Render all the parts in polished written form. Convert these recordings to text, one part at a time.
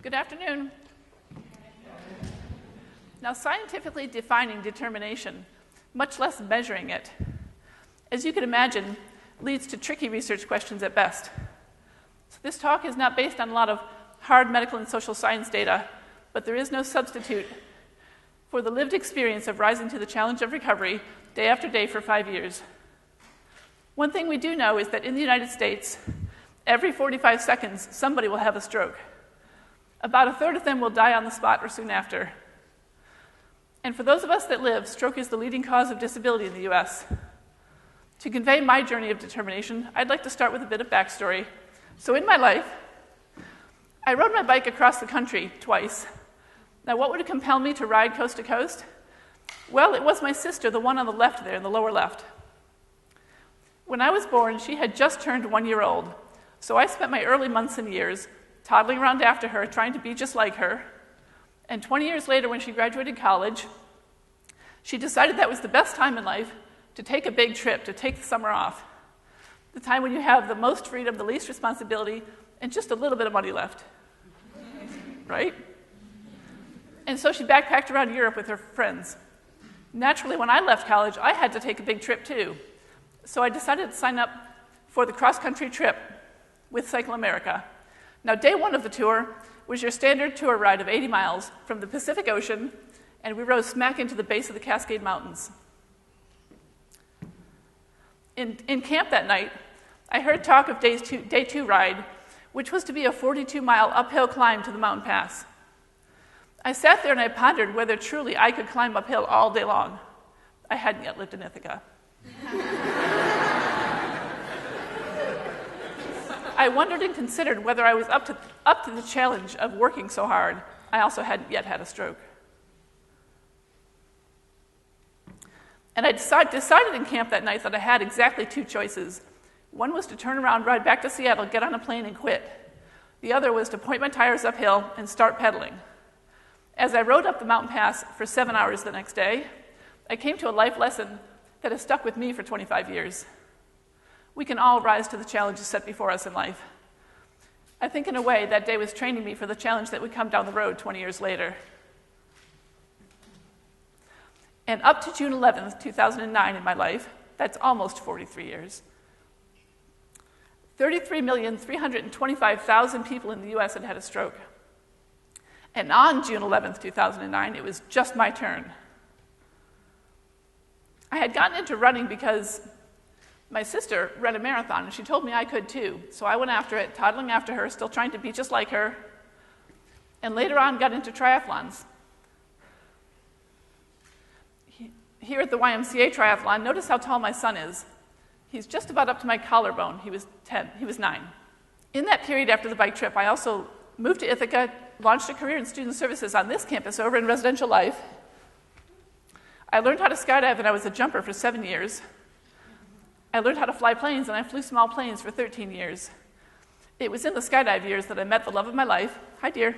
Good afternoon. Now, scientifically defining determination, much less measuring it, as you can imagine, leads to tricky research questions at best. So this talk is not based on a lot of hard medical and social science data, but there is no substitute for the lived experience of rising to the challenge of recovery day after day for 5 years. One thing we do know is that in the United States, every 45 seconds, somebody will have a stroke. About a third of them will die on the spot or soon after. And for those of us that live, stroke is the leading cause of disability in the US. To convey my journey of determination, I'd like to start with a bit of backstory. So in my life, I rode my bike across the country twice. Now, what would compel me to ride coast to coast? Well, it was my sister, the one on the left there, in the lower left. When I was born, she had just turned 1 year old. So I spent my early months and years toddling around after her, trying to be just like her. And 20 years later, when she graduated college, she decided that was the best time in life to take a big trip, to take the summer off. The time when you have the most freedom, the least responsibility, and just a little bit of money left. Right? And so she backpacked around Europe with her friends. Naturally, when I left college, I had to take a big trip too. So I decided to sign up for the cross-country trip with Cycle America. Now, day one of the tour was your standard tour ride of 80 miles from the Pacific Ocean, and we rode smack into the base of the Cascade Mountains. In camp that night, I heard talk of day two ride, which was to be a 42-mile uphill climb to the mountain pass. I sat there and I pondered whether truly I could climb uphill all day long. I hadn't yet lived in Ithaca. I wondered and considered whether I was up to the challenge of working so hard. I also hadn't yet had a stroke. And I decided in camp that night that I had exactly two choices. One was to turn around, ride back to Seattle, get on a plane, and quit. The other was to point my tires uphill and start pedaling. As I rode up the mountain pass for 7 hours the next day, I came to a life lesson that has stuck with me for 25 years. We can all rise to the challenges set before us in life. I think in a way that day was training me for the challenge that would come down the road 20 years later. And up to June 11th, 2009 in my life, that's almost 43 years, 33,325,000 people in the US had had a stroke. And on June 11th, 2009, it was just my turn. I had gotten into running because my sister ran a marathon, and she told me I could too. So I went after it, toddling after her, still trying to be just like her, and later on got into triathlons. Here at the YMCA triathlon, notice how tall my son is. He's just about up to my collarbone. He was 9. In that period after the bike trip, I also moved to Ithaca, launched a career in student services on this campus over in residential life. I learned how to skydive, and I was a jumper for 7 years. I learned how to fly planes, and I flew small planes for 13 years. It was in the skydive years that I met the love of my life. Hi, dear.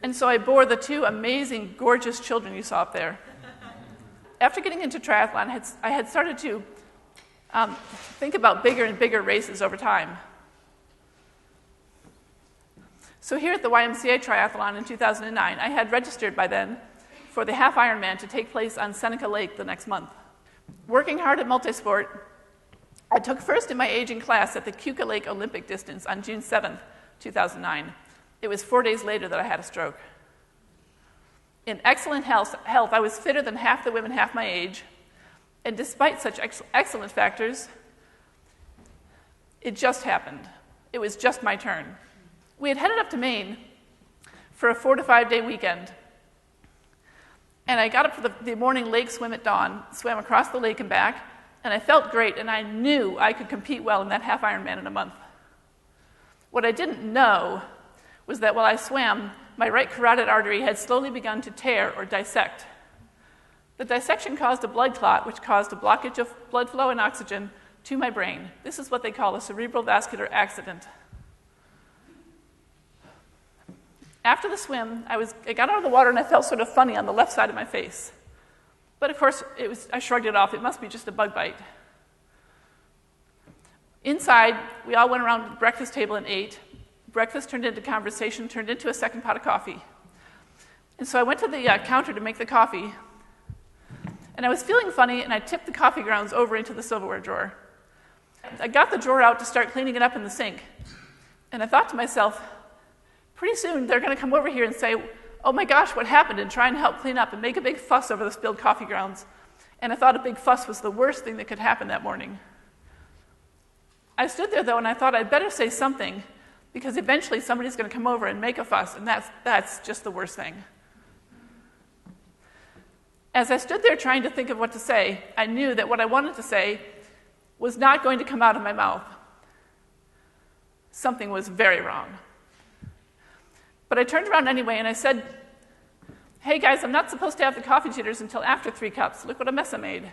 And so I bore the two amazing, gorgeous children you saw up there. After getting into triathlon, I had started to think about bigger and bigger races over time. So here at the YMCA triathlon in 2009, I had registered by then for the half Ironman to take place on Seneca Lake the next month. Working hard at multisport, I took first in my aging class at the Keuka Lake Olympic distance on June 7th, 2009. It was 4 days later that I had a stroke. In excellent health, I was fitter than half the women half my age, and despite such excellent factors, it just happened. It was just my turn. We had headed up to Maine for a 4 to 5 day weekend, and I got up for the morning lake swim at dawn, swam across the lake and back, and I felt great, and I knew I could compete well in that half Ironman in a month. What I didn't know was that while I swam, my right carotid artery had slowly begun to tear or dissect. The dissection caused a blood clot, which caused a blockage of blood flow and oxygen to my brain. This is what they call a cerebral vascular accident. After the swim, I got out of the water and I felt sort of funny on the left side of my face. But of course, I shrugged it off. It must be just a bug bite. Inside, we all went around the breakfast table and ate Breakfast turned into conversation, turned into a second pot of coffee. And so I went to the counter to make the coffee, and I was feeling funny, and I tipped the coffee grounds over into the silverware drawer. I got the drawer out to start cleaning it up in the sink, and I thought to myself, pretty soon they're going to come over here and say, oh my gosh, what happened, and try and help clean up and make a big fuss over the spilled coffee grounds. And I thought a big fuss was the worst thing that could happen that morning. I stood there, though, and I thought I'd better say something, because eventually somebody's going to come over and make a fuss, and that's just the worst thing. As I stood there trying to think of what to say, I knew that what I wanted to say was not going to come out of my mouth. Something was very wrong. But I turned around anyway, and I said, hey guys, I'm not supposed to have the coffee jitters until after 3 cups. Look what a mess I made.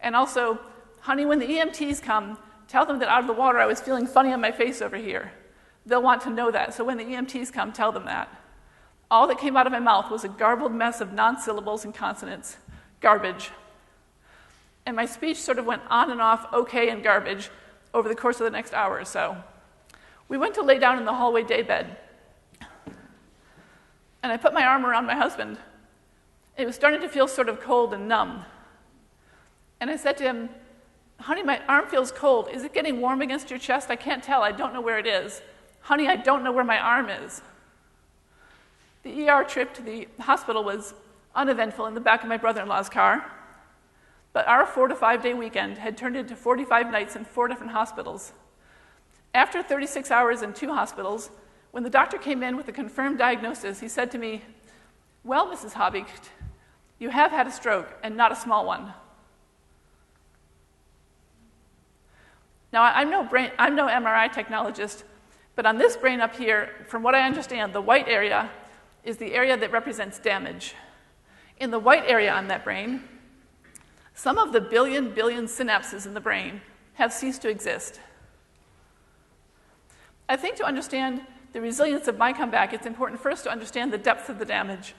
And also, honey, when the EMTs come, tell them that out of the water I was feeling funny on my face over here. They'll want to know that, so when the EMTs come, tell them that. All that came out of my mouth was a garbled mess of non-syllables and consonants. Garbage. And my speech sort of went on and off, okay and garbage, over the course of the next hour or so. We went to lay down in the hallway daybed, and I put my arm around my husband. It was starting to feel sort of cold and numb. And I said to him, honey, my arm feels cold. Is it getting warm against your chest? I can't tell. I don't know where it is. Honey, I don't know where my arm is. The ER trip to the hospital was uneventful in the back of my brother-in-law's car, but our 4 to 5 day weekend had turned into 45 nights in 4 different hospitals. After 36 hours in 2 hospitals, when the doctor came in with a confirmed diagnosis, he said to me, well, Mrs. Habicht, you have had a stroke, and not a small one. Now, I'm no MRI technologist, but on this brain up here, from what I understand, the white area is the area that represents damage. In the white area on that brain, some of the billion synapses in the brain have ceased to exist. I think to understand the resilience of my comeback, it's important first to understand the depth of the damage.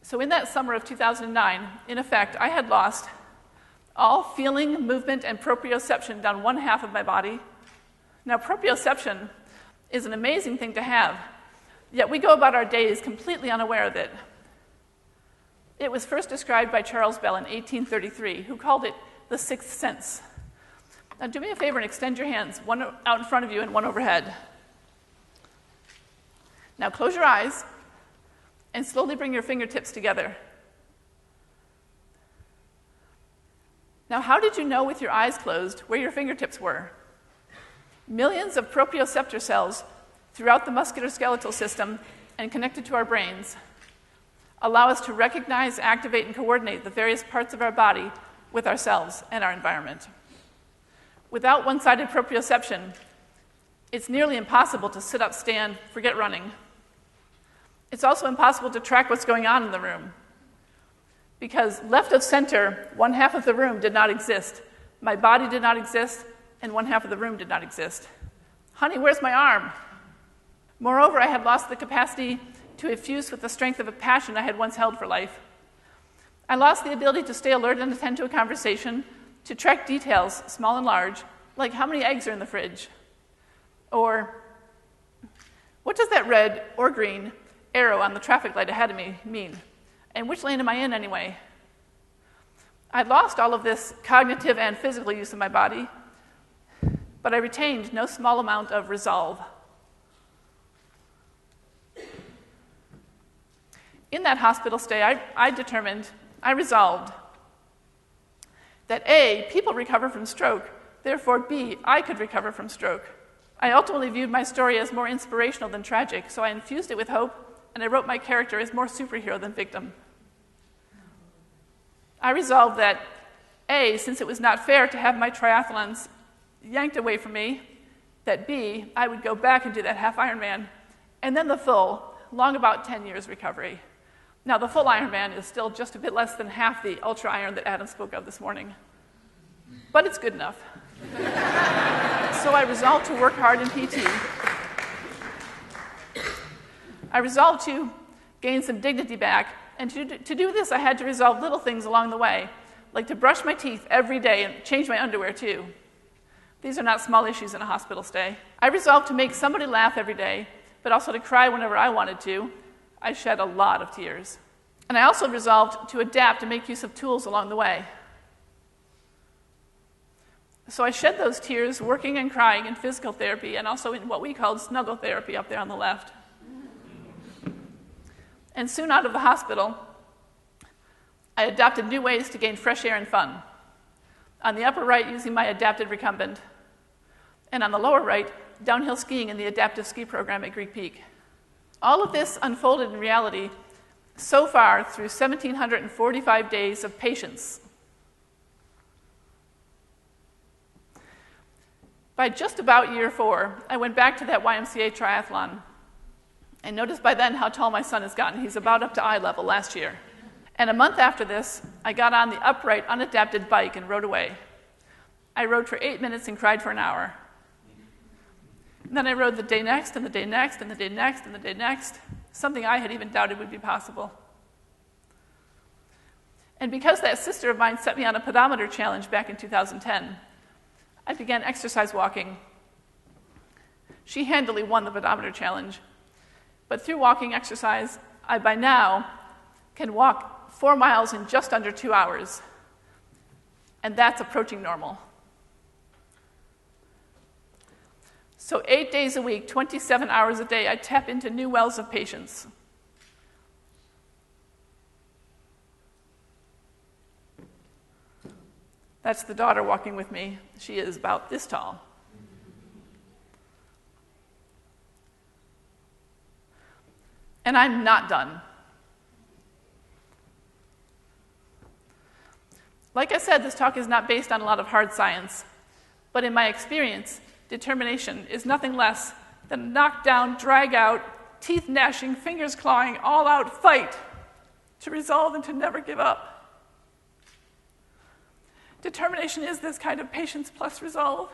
So in that summer of 2009, in effect, I had lost all feeling, movement, and proprioception down one half of my body. Now, proprioception is an amazing thing to have, yet we go about our days completely unaware of it. It was first described by Charles Bell in 1833, who called it the sixth sense. Now, do me a favor and extend your hands, one out in front of you and one overhead. Now, close your eyes and slowly bring your fingertips together. Now, how did you know with your eyes closed where your fingertips were? Millions of proprioceptor cells throughout the musculoskeletal system and connected to our brains allow us to recognize, activate, and coordinate the various parts of our body with ourselves and our environment. Without one-sided proprioception, it's nearly impossible to sit up, stand, forget running. It's also impossible to track what's going on in the room, because left of center, one half of the room did not exist. My body did not exist, and one half of the room did not exist. Honey, where's my arm? Moreover, I had lost the capacity to effuse with the strength of a passion I had once held for life. I lost the ability to stay alert and attend to a conversation, to track details, small and large, like how many eggs are in the fridge, or what does that red or green arrow on the traffic light ahead of me mean? And which lane am I in anyway? I lost all of this cognitive and physical use of my body, but I retained no small amount of resolve. In that hospital stay, I resolved that A, people recover from stroke, therefore B, I could recover from stroke. I ultimately viewed my story as more inspirational than tragic, so I infused it with hope, and I wrote my character as more superhero than victim. I resolved that A, since it was not fair to have my triathlons yanked away from me, that B, I would go back and do that half Ironman, and then the full, long about 10 years recovery. Now, the full Ironman is still just a bit less than half the ultra iron that Adam spoke of this morning, but it's good enough. So I resolved to work hard in PT. I resolved to gain some dignity back, and to do this, I had to resolve little things along the way, like to brush my teeth every day and change my underwear too. These are not small issues in a hospital stay. I resolved to make somebody laugh every day, but also to cry whenever I wanted to. I shed a lot of tears. And I also resolved to adapt and make use of tools along the way. So I shed those tears working and crying in physical therapy and also in what we called snuggle therapy up there on the left. And soon out of the hospital, I adopted new ways to gain fresh air and fun. On the upper right, using my adapted recumbent. And on the lower right, downhill skiing in the adaptive ski program at Greek Peak. All of this unfolded in reality so far through 1,745 days of patience. By just about year 4, I went back to that YMCA triathlon and noticed by then how tall my son has gotten. He's about up to eye level last year. And a month after this, I got on the upright, unadapted bike and rode away. I rode for 8 minutes and cried for an hour. And then I rode the day next, and the day next, and the day next, and the day next, something I had even doubted would be possible. And because that sister of mine set me on a pedometer challenge back in 2010, I began exercise walking. She handily won the pedometer challenge. But through walking exercise, I by now can walk 4 miles in just under 2 hours. And that's approaching normal. So 8 days a week, 27 hours a day, I tap into new wells of patience. That's the daughter walking with me. She is about this tall. And I'm not done. Like I said, this talk is not based on a lot of hard science, but in my experience, determination is nothing less than a knock-down, drag-out, teeth-gnashing, fingers-clawing, all-out fight to resolve and to never give up. Determination is this kind of patience plus resolve,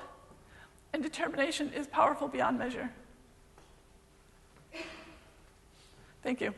and determination is powerful beyond measure. Thank you.